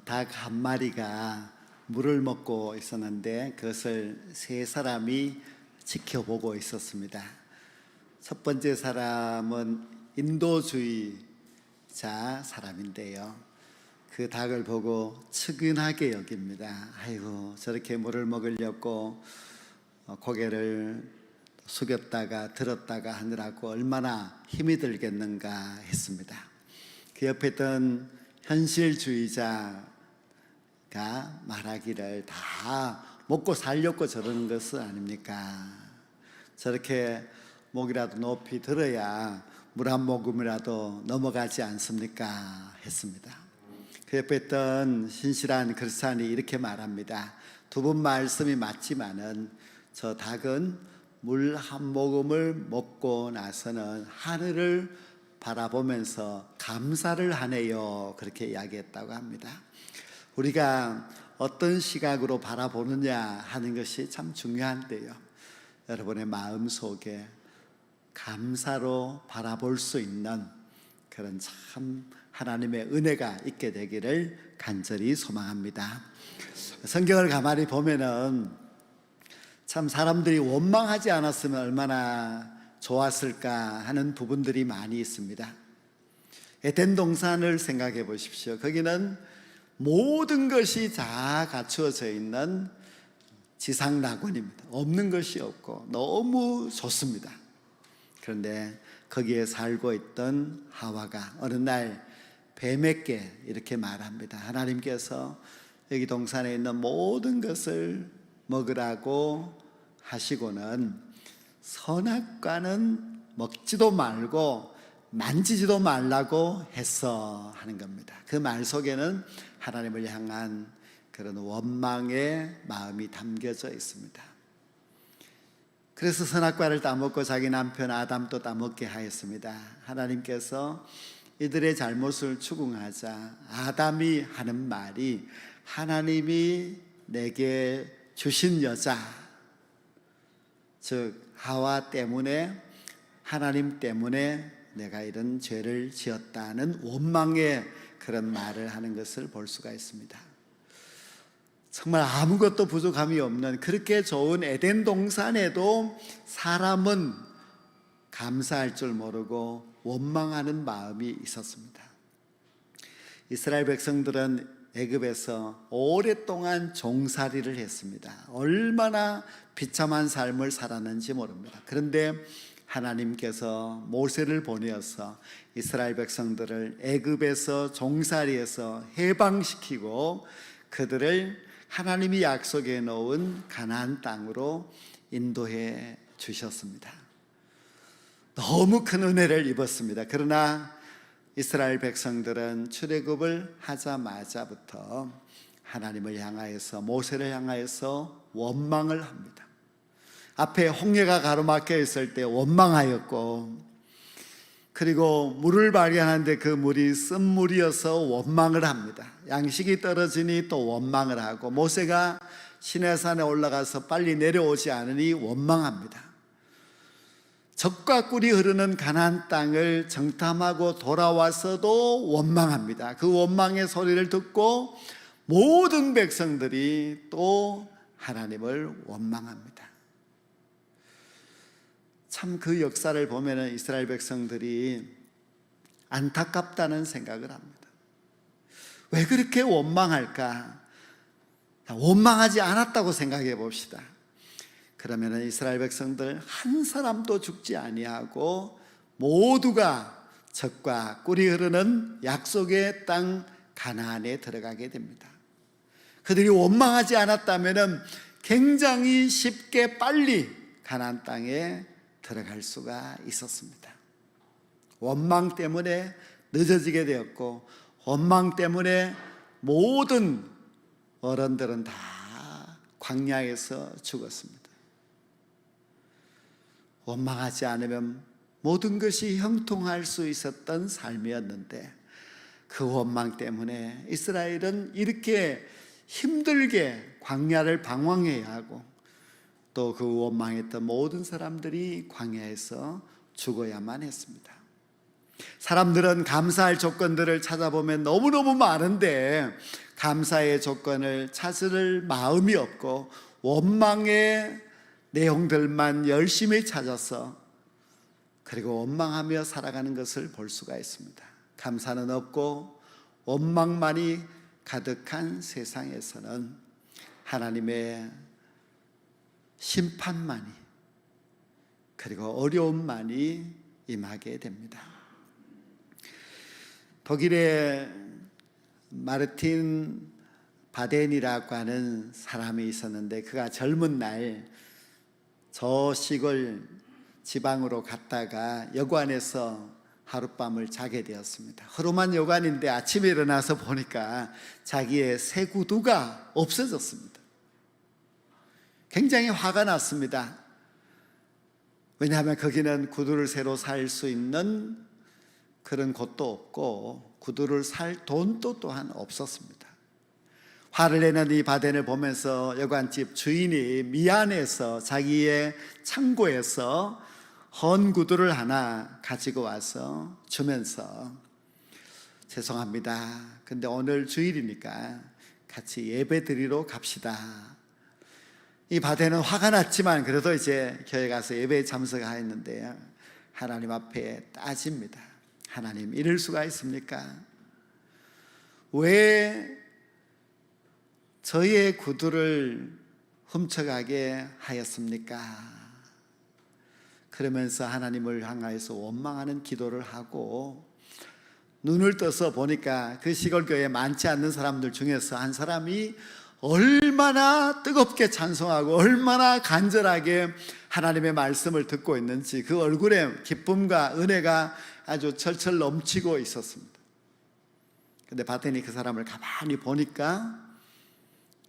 닭 한 마리가 물을 먹고 있었는데 그것을 세 사람이 지켜보고 있었습니다. 첫 번째 사람은 인도주의자 사람인데요, 그 닭을 보고 측은하게 여깁니다. 아이고, 저렇게 물을 먹으려고 고개를 숙였다가 들었다가 하느라고 얼마나 힘이 들겠는가 했습니다. 그 옆에 있던 현실주의자가 말하기를 다 먹고 살려고 저러는 것은 아닙니까? 저렇게 목이라도 높이 들어야 물 한 모금이라도 넘어가지 않습니까? 했습니다. 그 옆에 있던 신실한 그리스도인이 이렇게 말합니다. 두 분 말씀이 맞지만은 저 닭은 물 한 모금을 먹고 나서는 하늘을 바라보면서 감사를 하네요. 그렇게 이야기했다고 합니다. 우리가 어떤 시각으로 바라보느냐 하는 것이 참 중요한데요, 여러분의 마음속에 감사로 바라볼 수 있는 그런 참 하나님의 은혜가 있게 되기를 간절히 소망합니다. 성경을 가만히 보면은 참 사람들이 원망하지 않았으면 얼마나 좋았을까 하는 부분들이 많이 있습니다. 에덴 동산을 생각해 보십시오. 거기는 모든 것이 다 갖추어져 있는 지상낙원입니다. 없는 것이 없고 너무 좋습니다. 그런데 거기에 살고 있던 하와가 어느 날 뱀에게 이렇게 말합니다. 하나님께서 여기 동산에 있는 모든 것을 먹으라고 하시고는 선악과는 먹지도 말고 만지지도 말라고 했어 하는 겁니다. 그 말 속에는 하나님을 향한 그런 원망의 마음이 담겨져 있습니다. 그래서 선악과를 따먹고 자기 남편 아담도 따먹게 하였습니다. 하나님께서 이들의 잘못을 추궁하자 아담이 하는 말이, 하나님이 내게 주신 여자, 즉 하와 때문에, 하나님 때문에 내가 이런 죄를 지었다는 원망의 그런 말을 하는 것을 볼 수가 있습니다. 정말 아무것도 부족함이 없는 그렇게 좋은 에덴 동산에도 사람은 감사할 줄 모르고 원망하는 마음이 있었습니다. 이스라엘 백성들은 애굽에서 오랫동안 종살이를 했습니다. 얼마나 비참한 삶을 살았는지 모릅니다. 그런데 하나님께서 모세를 보내어서 이스라엘 백성들을 애굽에서 종살이에서 해방시키고 그들을 하나님이 약속해 놓은 가나안 땅으로 인도해 주셨습니다. 너무 큰 은혜를 입었습니다. 그러나 이스라엘 백성들은 출애굽을 하자마자부터 하나님을 향하여서, 모세를 향하여서 원망을 합니다. 앞에 홍해가 가로막혀 있을 때 원망하였고, 그리고 물을 발견하는데 그 물이 쓴물이어서 원망을 합니다. 양식이 떨어지니 또 원망을 하고, 모세가 시내산에 올라가서 빨리 내려오지 않으니 원망합니다. 젖과 꿀이 흐르는 가나안 땅을 정탐하고 돌아와서도 원망합니다. 그 원망의 소리를 듣고 모든 백성들이 또 하나님을 원망합니다. 참 그 역사를 보면 이스라엘 백성들이 안타깝다는 생각을 합니다. 왜 그렇게 원망할까? 원망하지 않았다고 생각해 봅시다. 그러면 이스라엘 백성들 한 사람도 죽지 아니하고 모두가 젖과 꿀이 흐르는 약속의 땅 가나안에 들어가게 됩니다. 그들이 원망하지 않았다면 굉장히 쉽게 빨리 가나안 땅에 들어갈 수가 있었습니다. 원망 때문에 늦어지게 되었고, 원망 때문에 모든 어른들은 다 광야에서 죽었습니다. 원망하지 않으면 모든 것이 형통할 수 있었던 삶이었는데, 그 원망 때문에 이스라엘은 이렇게 힘들게 광야를 방황해야 하고, 또 그 원망했던 모든 사람들이 광야에서 죽어야만 했습니다. 사람들은 감사할 조건들을 찾아보면 너무너무 많은데 감사의 조건을 찾을 마음이 없고 원망의 내용들만 열심히 찾아서 그리고 원망하며 살아가는 것을 볼 수가 있습니다. 감사는 없고 원망만이 가득한 세상에서는 하나님의 심판만이 그리고 어려움만이 임하게 됩니다. 독일의 마르틴 바덴이라고 하는 사람이 있었는데 그가 젊은 날 저 시골 지방으로 갔다가 여관에서 하룻밤을 자게 되었습니다. 허름한 여관인데 아침에 일어나서 보니까 자기의 새 구두가 없어졌습니다. 굉장히 화가 났습니다. 왜냐하면 거기는 구두를 새로 살 수 있는 그런 곳도 없고 구두를 살 돈도 또한 없었습니다. 화를 내는 이 바덴을 보면서 여관집 주인이 미안해서 자기의 창고에서 헌 구두를 하나 가지고 와서 주면서 죄송합니다. 근데 오늘 주일이니까 같이 예배 드리러 갑시다. 이 바덴은 화가 났지만 그래도 이제 교회 가서 예배에 참석하였는데 하나님 앞에 따집니다. 하나님, 이럴 수가 있습니까? 왜 저의 구두를 훔쳐가게 하였습니까? 그러면서 하나님을 향하여서 원망하는 기도를 하고 눈을 떠서 보니까 그 시골교회에 많지 않는 사람들 중에서 한 사람이 얼마나 뜨겁게 찬송하고 얼마나 간절하게 하나님의 말씀을 듣고 있는지 그 얼굴에 기쁨과 은혜가 아주 철철 넘치고 있었습니다. 근데 바텐이 그 사람을 가만히 보니까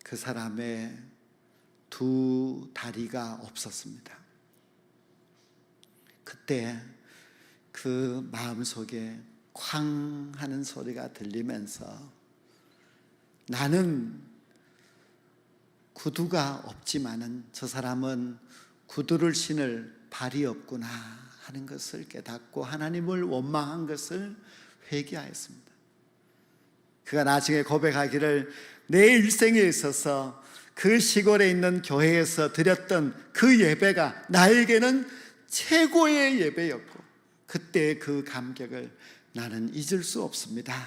그 사람의 두 다리가 없었습니다. 그때 그 마음속에 쾅 하는 소리가 들리면서 나는 구두가 없지만은 저 사람은 구두를 신을 발이 없구나 하는 것을 깨닫고 하나님을 원망한 것을 회개하였습니다. 그가 나중에 고백하기를 내 일생에 있어서 그 시골에 있는 교회에서 드렸던 그 예배가 나에게는 최고의 예배였고 그때의 그 감격을 나는 잊을 수 없습니다.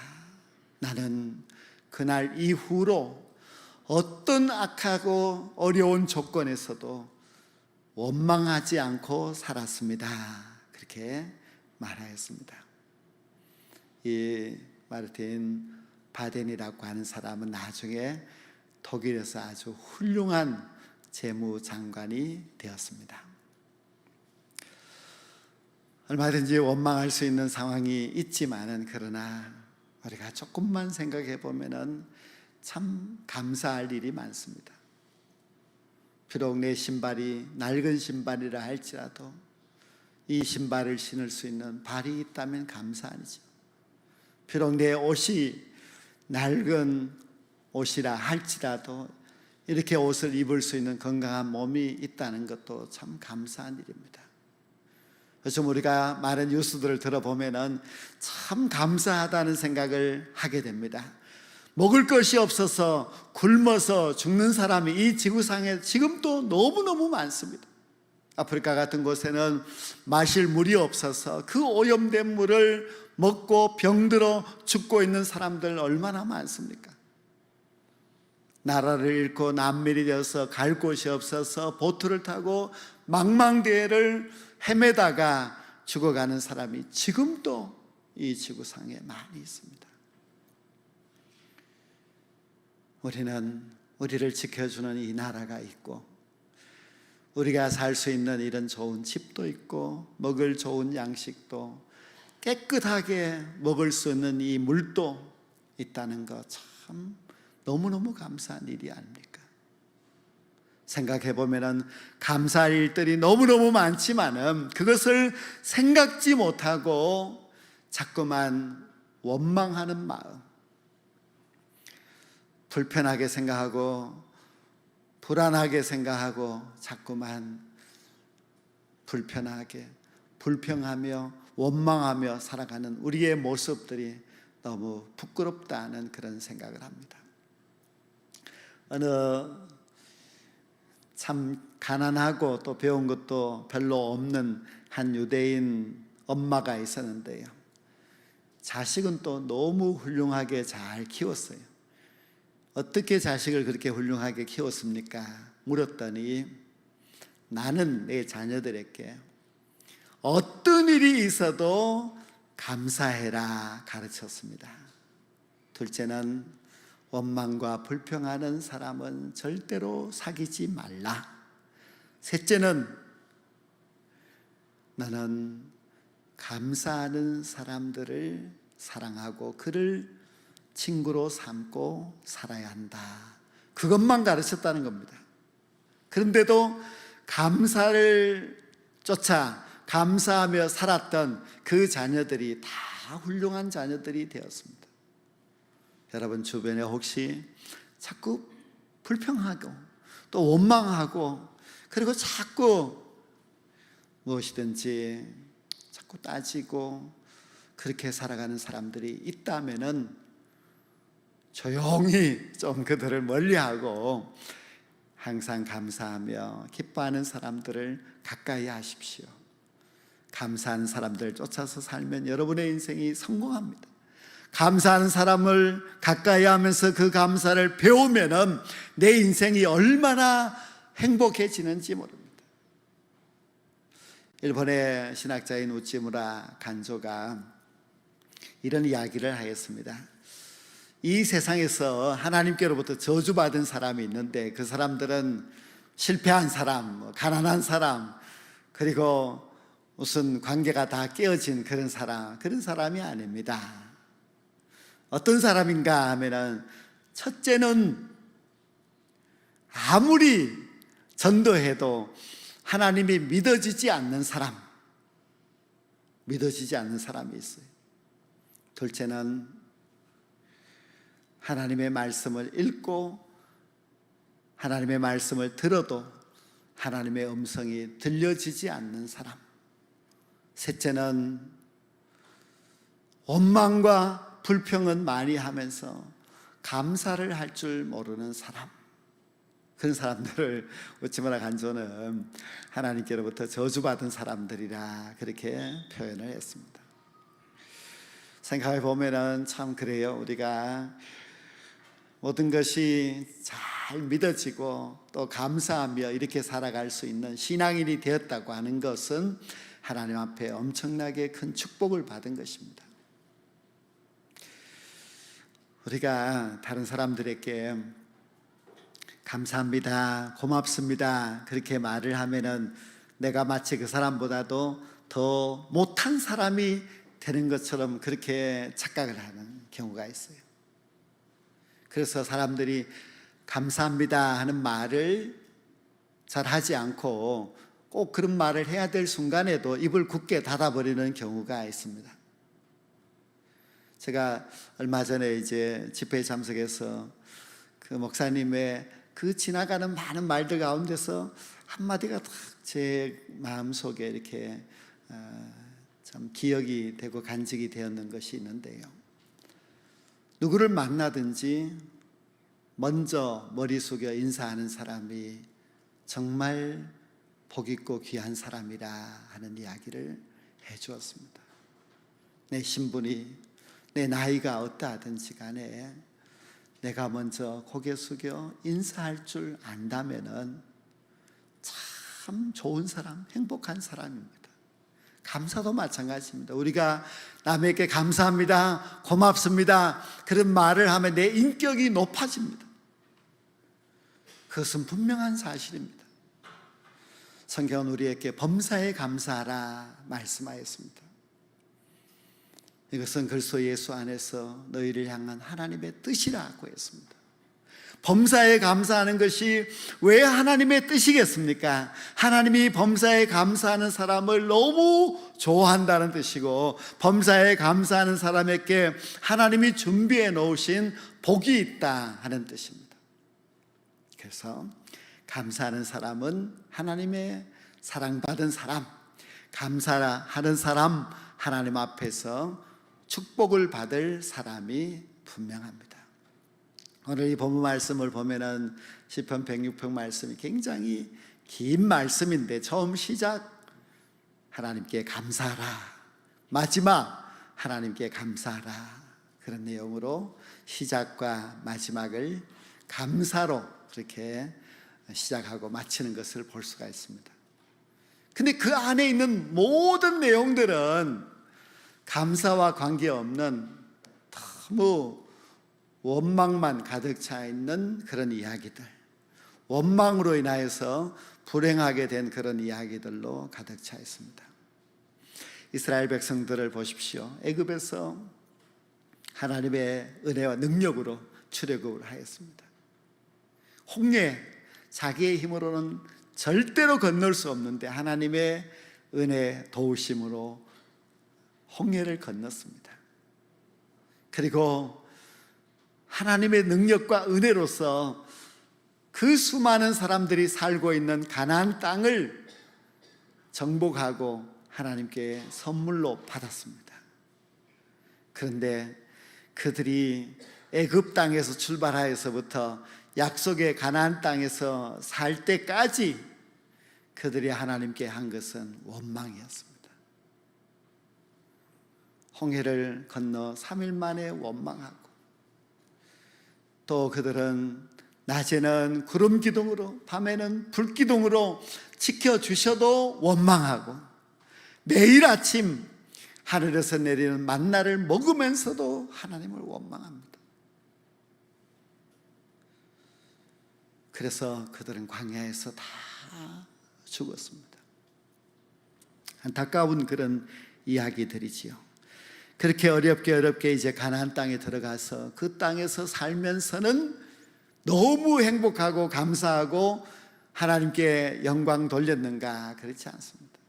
나는 그날 이후로 어떤 악하고 어려운 조건에서도 원망하지 않고 살았습니다. 그렇게 말하였습니다. 이 마르틴 바덴이라고 하는 사람은 나중에 독일에서 아주 훌륭한 재무장관이 되었습니다. 얼마든지 원망할 수 있는 상황이 있지만은 그러나 우리가 조금만 생각해 보면은 참 감사할 일이 많습니다. 비록 내 신발이 낡은 신발이라 할지라도 이 신발을 신을 수 있는 발이 있다면 감사하죠. 비록 내 옷이 낡은 옷이라 할지라도 이렇게 옷을 입을 수 있는 건강한 몸이 있다는 것도 참 감사한 일입니다. 요즘 우리가 많은 뉴스들을 들어보면은 참 감사하다는 생각을 하게 됩니다. 먹을 것이 없어서 굶어서 죽는 사람이 이 지구상에 지금도 너무너무 많습니다. 아프리카 같은 곳에는 마실 물이 없어서 그 오염된 물을 먹고 병들어 죽고 있는 사람들 얼마나 많습니까? 나라를 잃고 난민이 되어서 갈 곳이 없어서 보트를 타고 망망대해를 헤매다가 죽어가는 사람이 지금도 이 지구상에 많이 있습니다. 우리는 우리를 지켜주는 이 나라가 있고 우리가 살 수 있는 이런 좋은 집도 있고 먹을 좋은 양식도 깨끗하게 먹을 수 있는 이 물도 있다는 것 참 너무너무 감사한 일이 아닙니까? 생각해 보면은 감사할 일들이 너무너무 많지만은 그것을 생각지 못하고 자꾸만 원망하는 마음, 불편하게 생각하고 불안하게 생각하고 자꾸만 불편하게 불평하며 원망하며 살아가는 우리의 모습들이 너무 부끄럽다는 그런 생각을 합니다. 어느 참 가난하고 또 배운 것도 별로 없는 한 유대인 엄마가 있었는데요, 자식은 또 너무 훌륭하게 잘 키웠어요. 어떻게 자식을 그렇게 훌륭하게 키웠습니까? 물었더니 나는 내 자녀들에게 어떤 일이 있어도 감사해라 가르쳤습니다. 둘째는 원망과 불평하는 사람은 절대로 사귀지 말라. 셋째는 너는 감사하는 사람들을 사랑하고 그를 친구로 삼고 살아야 한다. 그것만 가르쳤다는 겁니다. 그런데도 감사를 쫓아 감사하며 살았던 그 자녀들이 다 훌륭한 자녀들이 되었습니다. 여러분 주변에 혹시 자꾸 불평하고 또 원망하고 그리고 자꾸 무엇이든지 자꾸 따지고 그렇게 살아가는 사람들이 있다면은 조용히 좀 그들을 멀리하고 항상 감사하며 기뻐하는 사람들을 가까이 하십시오. 감사하는 사람들 쫓아서 살면 여러분의 인생이 성공합니다. 감사하는 사람을 가까이 하면서 그 감사를 배우면은 내 인생이 얼마나 행복해지는지 모릅니다. 일본의 신학자인 우찌무라 간조가 이런 이야기를 하였습니다. 이 세상에서 하나님께로부터 저주받은 사람이 있는데 그 사람들은 실패한 사람, 가난한 사람, 그리고 무슨 관계가 다 깨어진 그런 사람이 아닙니다. 어떤 사람인가 하면은 첫째는 아무리 전도해도 하나님이 믿어지지 않는 사람이 있어요. 둘째는 하나님의 말씀을 읽고 하나님의 말씀을 들어도 하나님의 음성이 들려지지 않는 사람. 셋째는 원망과 불평은 많이 하면서 감사를 할 줄 모르는 사람. 그런 사람들을 우찌무라 간조는 하나님께로부터 저주받은 사람들이라 그렇게 표현을 했습니다. 생각해 보면은 참 그래요. 우리가 모든 것이 잘 믿어지고 또 감사하며 이렇게 살아갈 수 있는 신앙인이 되었다고 하는 것은 하나님 앞에 엄청나게 큰 축복을 받은 것입니다. 우리가 다른 사람들에게 감사합니다, 고맙습니다 그렇게 말을 하면은 내가 마치 그 사람보다도 더 못한 사람이 되는 것처럼 그렇게 착각을 하는 경우가 있어요. 그래서 사람들이 감사합니다 하는 말을 잘 하지 않고 꼭 그런 말을 해야 될 순간에도 입을 굳게 닫아버리는 경우가 있습니다. 제가 얼마 전에 이제 집회에 참석해서 그 목사님의 그 지나가는 많은 말들 가운데서 한마디가 딱 제 마음속에 이렇게 참 기억이 되고 간직이 되었는 것이 있는데요. 누구를 만나든지 먼저 머리 숙여 인사하는 사람이 정말 복 있고 귀한 사람이라 하는 이야기를 해 주었습니다. 내 신분이, 내 나이가 어떠하든지 간에 내가 먼저 고개 숙여 인사할 줄 안다면은 참 좋은 사람, 행복한 사람입니다. 감사도 마찬가지입니다. 우리가 남에게 감사합니다, 고맙습니다 그런 말을 하면 내 인격이 높아집니다. 그것은 분명한 사실입니다. 성경은 우리에게 범사에 감사하라 말씀하였습니다. 이것은 그리스도 예수 안에서 너희를 향한 하나님의 뜻이라고 했습니다. 범사에 감사하는 것이 왜 하나님의 뜻이겠습니까? 하나님이 범사에 감사하는 사람을 너무 좋아한다는 뜻이고 범사에 감사하는 사람에게 하나님이 준비해 놓으신 복이 있다 하는 뜻입니다. 그래서 감사하는 사람은 하나님의 사랑받은 사람, 감사하는 사람, 하나님 앞에서 축복을 받을 사람이 분명합니다. 오늘 이 본문 말씀을 보면은 시편 106편 말씀이 굉장히 긴 말씀인데, 처음 시작 하나님께 감사하라, 마지막 하나님께 감사하라, 그런 내용으로 시작과 마지막을 감사로 그렇게 시작하고 마치는 것을 볼 수가 있습니다. 근데 그 안에 있는 모든 내용들은 감사와 관계없는 너무 원망만 가득 차 있는 그런 이야기들, 원망으로 인하여서 불행하게 된 그런 이야기들로 가득 차 있습니다. 이스라엘 백성들을 보십시오. 애굽에서 하나님의 은혜와 능력으로 출애굽을 하였습니다. 홍해, 자기의 힘으로는 절대로 건널 수 없는데 하나님의 은혜 도우심으로 홍해를 건넜습니다. 그리고 하나님의 능력과 은혜로서 그 수많은 사람들이 살고 있는 가나안 땅을 정복하고 하나님께 선물로 받았습니다. 그런데 그들이 애굽 땅에서 출발하여서부터 약속의 가나안 땅에서 살 때까지 그들이 하나님께 한 것은 원망이었습니다. 홍해를 건너 3일 만에 원망하고, 또 그들은 낮에는 구름 기둥으로, 밤에는 불 기둥으로 지켜주셔도 원망하고, 매일 아침 하늘에서 내리는 만나를 먹으면서도 하나님을 원망합니다. 그래서 그들은 광야에서 다 죽었습니다. 안타까운 그런 이야기들이지요. 그렇게 어렵게 이제 가나안 땅에 들어가서 그 땅에서 살면서는 너무 행복하고 감사하고 하나님께 영광 돌렸는가? 그렇지 않습니다.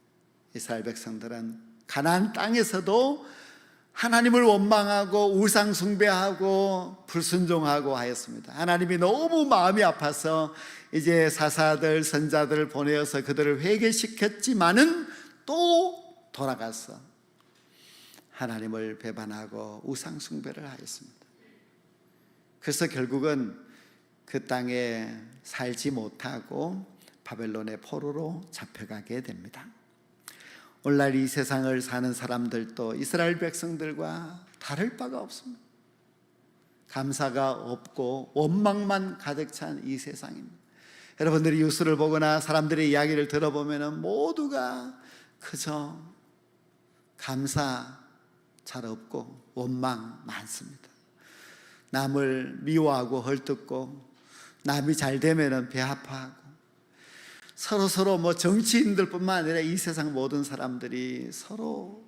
이스라엘 백성들은 가나안 땅에서도 하나님을 원망하고 우상 숭배하고 불순종하고 하였습니다. 하나님이 너무 마음이 아파서 이제 사사들, 선자들을 보내어서 그들을 회개시켰지만은 또 돌아가서 하나님을 배반하고 우상 숭배를 하였습니다. 그래서 결국은 그 땅에 살지 못하고 바벨론의 포로로 잡혀가게 됩니다. 오늘날 이 세상을 사는 사람들도 이스라엘 백성들과 다를 바가 없습니다. 감사가 없고 원망만 가득 찬 이 세상입니다. 여러분들이 뉴스를 보거나 사람들의 이야기를 들어보면 모두가 그저 감사 잘 없고 원망 많습니다. 남을 미워하고 헐뜯고, 남이 잘 되면 배 아파하고, 서로 뭐 정치인들뿐만 아니라 이 세상 모든 사람들이 서로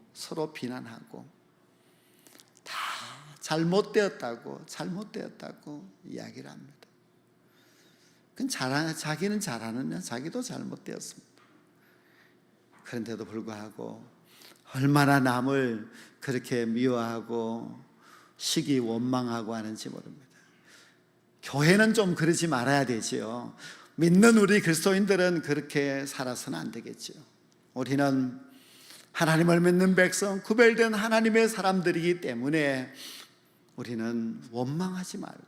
비난하고 다 잘못되었다고 이야기를 합니다. 자기는 잘하느냐? 자기도 잘못되었습니다. 그런데도 불구하고 얼마나 남을 그렇게 미워하고 시기 원망하고 하는지 모릅니다. 교회는 좀 그러지 말아야 되지요. 믿는 우리 그리스도인들은 그렇게 살아서는 안 되겠죠. 우리는 하나님을 믿는 백성, 구별된 하나님의 사람들이기 때문에 우리는 원망하지 말고,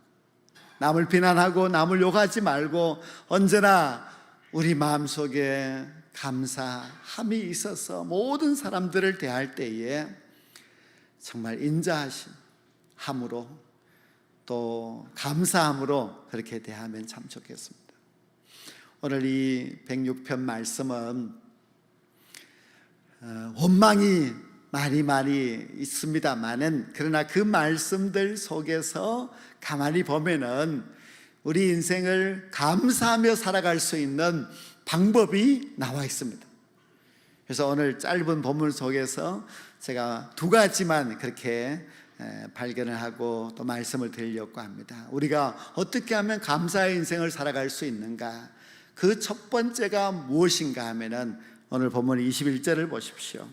남을 비난하고 남을 욕하지 말고, 언제나 우리 마음속에 감사함이 있어서 모든 사람들을 대할 때에 정말 인자함으로 또 감사함으로 그렇게 대하면 참 좋겠습니다. 오늘 이 106편 말씀은 원망이 많이 있습니다만은, 그러나 그 말씀들 속에서 가만히 보면은 우리 인생을 감사하며 살아갈 수 있는 방법이 나와 있습니다. 그래서 오늘 짧은 본문 속에서 제가 두 가지만 그렇게 발견을 하고 또 말씀을 드리려고 합니다. 우리가 어떻게 하면 감사의 인생을 살아갈 수 있는가? 그 첫 번째가 무엇인가 하면은 오늘 본문 21절을 보십시오.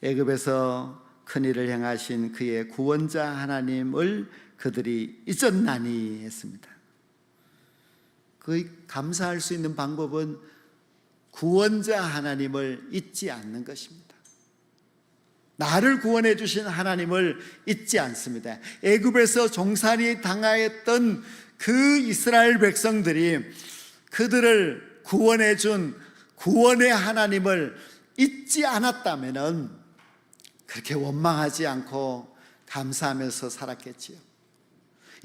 애굽에서 큰 일을 행하신 그의 구원자 하나님을 그들이 잊었나니 했습니다. 그 감사할 수 있는 방법은 구원자 하나님을 잊지 않는 것입니다. 나를 구원해 주신 하나님을 잊지 않습니다. 애굽에서 종살이 당하였던 그 이스라엘 백성들이 그들을 구원해 준 구원의 하나님을 잊지 않았다면 그렇게 원망하지 않고 감사하면서 살았겠지요.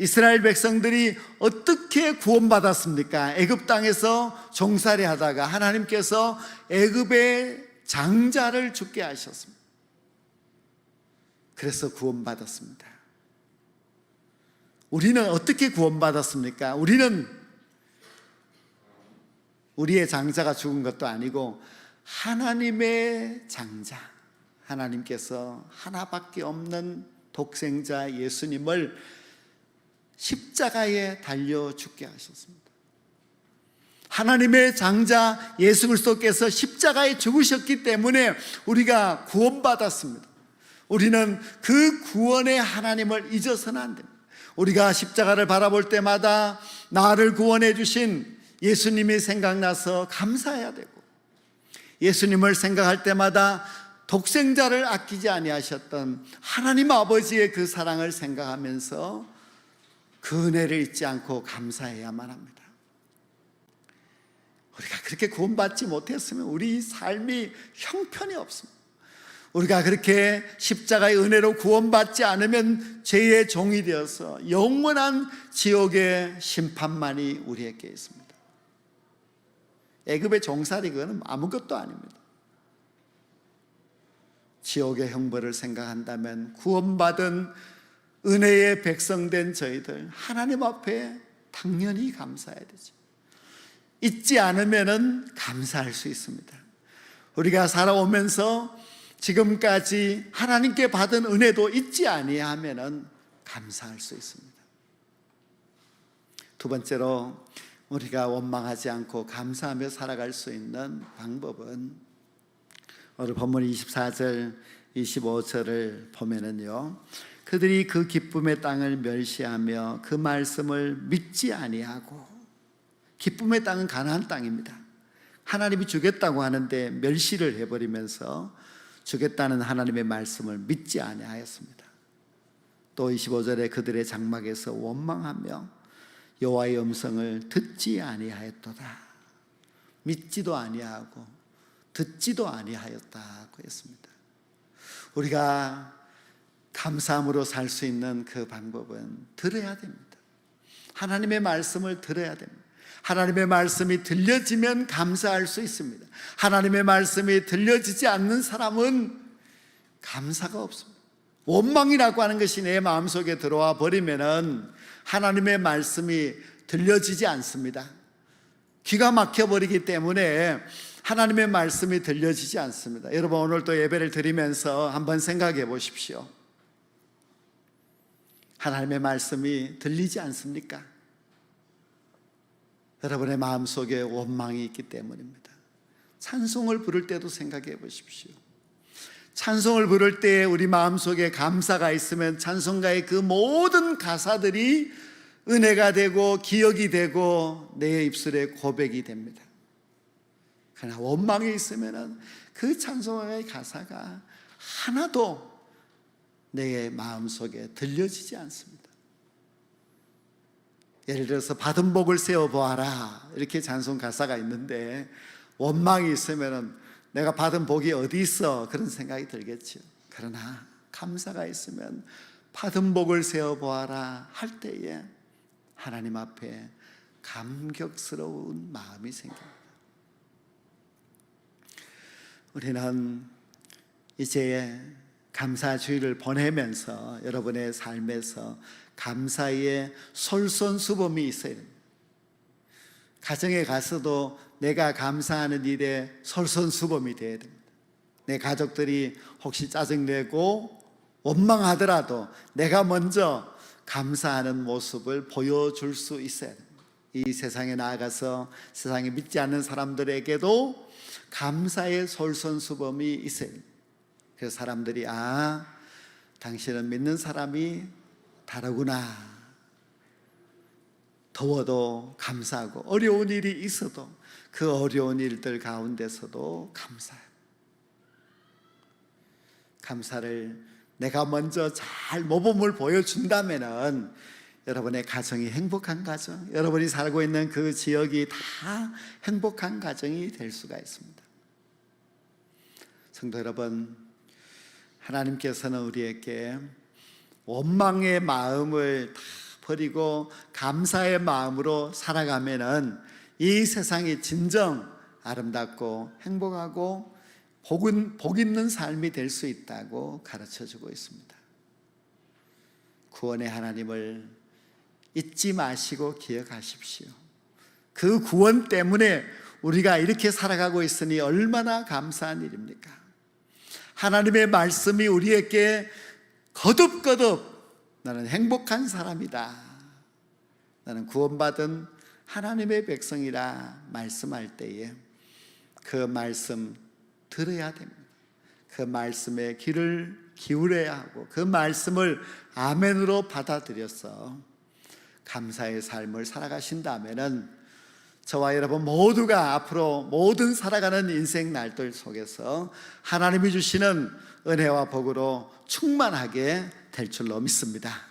이스라엘 백성들이 어떻게 구원받았습니까? 애굽 땅에서 종살이 하다가 하나님께서 애굽의 장자를 죽게 하셨습니다. 그래서 구원받았습니다. 우리는 어떻게 구원받았습니까? 우리는 우리의 장자가 죽은 것도 아니고 하나님의 장자, 하나님께서 하나밖에 없는 독생자 예수님을 십자가에 달려 죽게 하셨습니다. 하나님의 장자 예수 그리스도께서 십자가에 죽으셨기 때문에 우리가 구원받았습니다. 우리는 그 구원의 하나님을 잊어서는 안 됩니다. 우리가 십자가를 바라볼 때마다 나를 구원해 주신 예수님이 생각나서 감사해야 되고, 예수님을 생각할 때마다 독생자를 아끼지 아니하셨던 하나님 아버지의 그 사랑을 생각하면서 그 은혜를 잊지 않고 감사해야만 합니다. 우리가 그렇게 구원받지 못했으면 우리 삶이 형편이 없습니다. 우리가 그렇게 십자가의 은혜로 구원받지 않으면 죄의 종이 되어서 영원한 지옥의 심판만이 우리에게 있습니다. 애굽의 종살이 그거는 아무것도 아닙니다. 지옥의 형벌을 생각한다면 구원받은 은혜의 백성된 저희들 하나님 앞에 당연히 감사해야 되죠. 잊지 않으면 감사할 수 있습니다. 우리가 살아오면서 지금까지 하나님께 받은 은혜도 잊지 아니하면 감사할 수 있습니다. 두 번째로 우리가 원망하지 않고 감사하며 살아갈 수 있는 방법은 오늘 본문 24절 25절을 보면은요, 그들이 그 기쁨의 땅을 멸시하며 그 말씀을 믿지 아니하고, 기쁨의 땅은 가나안 땅입니다. 하나님이 주겠다고 하는데 멸시를 해버리면서 주겠다는 하나님의 말씀을 믿지 아니하였습니다. 또 25절에 그들의 장막에서 원망하며 여호와의 음성을 듣지 아니하였도다. 믿지도 아니하고 듣지도 아니하였다고 했습니다. 우리가 감사함으로 살 수 있는 그 방법은 들어야 됩니다. 하나님의 말씀을 들어야 됩니다. 하나님의 말씀이 들려지면 감사할 수 있습니다. 하나님의 말씀이 들려지지 않는 사람은 감사가 없습니다. 원망이라고 하는 것이 내 마음속에 들어와 버리면은 하나님의 말씀이 들려지지 않습니다. 귀가 막혀버리기 때문에 하나님의 말씀이 들려지지 않습니다. 여러분, 오늘 또 예배를 드리면서 한번 생각해 보십시오. 하나님의 말씀이 들리지 않습니까? 여러분의 마음속에 원망이 있기 때문입니다. 찬송을 부를 때도 생각해 보십시오. 찬송을 부를 때 우리 마음속에 감사가 있으면 찬송가의 그 모든 가사들이 은혜가 되고 기억이 되고 내 입술에 고백이 됩니다. 그러나 원망이 있으면 그 찬송가의 가사가 하나도 내 마음속에 들려지지 않습니다. 예를 들어서 받은 복을 세어보아라, 이렇게 찬송 가사가 있는데 원망이 있으면 내가 받은 복이 어디 있어, 그런 생각이 들겠죠. 그러나 감사가 있으면 받은 복을 세어보아라 할 때에 하나님 앞에 감격스러운 마음이 생깁니다. 우리는 이제 감사주의를 보내면서 여러분의 삶에서 감사의 솔선수범이 있어야 됩니다. 가정에 가서도 내가 감사하는 일에 솔선수범이 되어야 됩니다. 내 가족들이 혹시 짜증내고 원망하더라도 내가 먼저 감사하는 모습을 보여줄 수 있어야 됩니다. 이 세상에 나아가서 세상에 믿지 않는 사람들에게도 감사의 솔선수범이 있어야 됩니다. 그래서 사람들이 당신은 믿는 사람이 다르구나. 더워도 감사하고 어려운 일이 있어도 그 어려운 일들 가운데서도 감사해요. 감사를 내가 먼저 잘 모범을 보여준다면은 여러분의 가정이 행복한 가정, 여러분이 살고 있는 그 지역이 다 행복한 가정이 될 수가 있습니다. 성도 여러분, 하나님께서는 우리에게 원망의 마음을 다 버리고 감사의 마음으로 살아가면은 이 세상이 진정 아름답고 행복하고 복 있는 삶이 될 수 있다고 가르쳐주고 있습니다. 구원의 하나님을 잊지 마시고 기억하십시오. 그 구원 때문에 우리가 이렇게 살아가고 있으니 얼마나 감사한 일입니까? 하나님의 말씀이 우리에게 거듭거듭 나는 행복한 사람이다, 나는 구원받은 하나님의 백성이라 말씀할 때에 그 말씀 들어야 됩니다. 그 말씀에 귀를 기울여야 하고 그 말씀을 아멘으로 받아들여서 감사의 삶을 살아가신다면은 저와 여러분 모두가 앞으로 모든 살아가는 인생 날들 속에서 하나님이 주시는 은혜와 복으로 충만하게 될 줄로 믿습니다.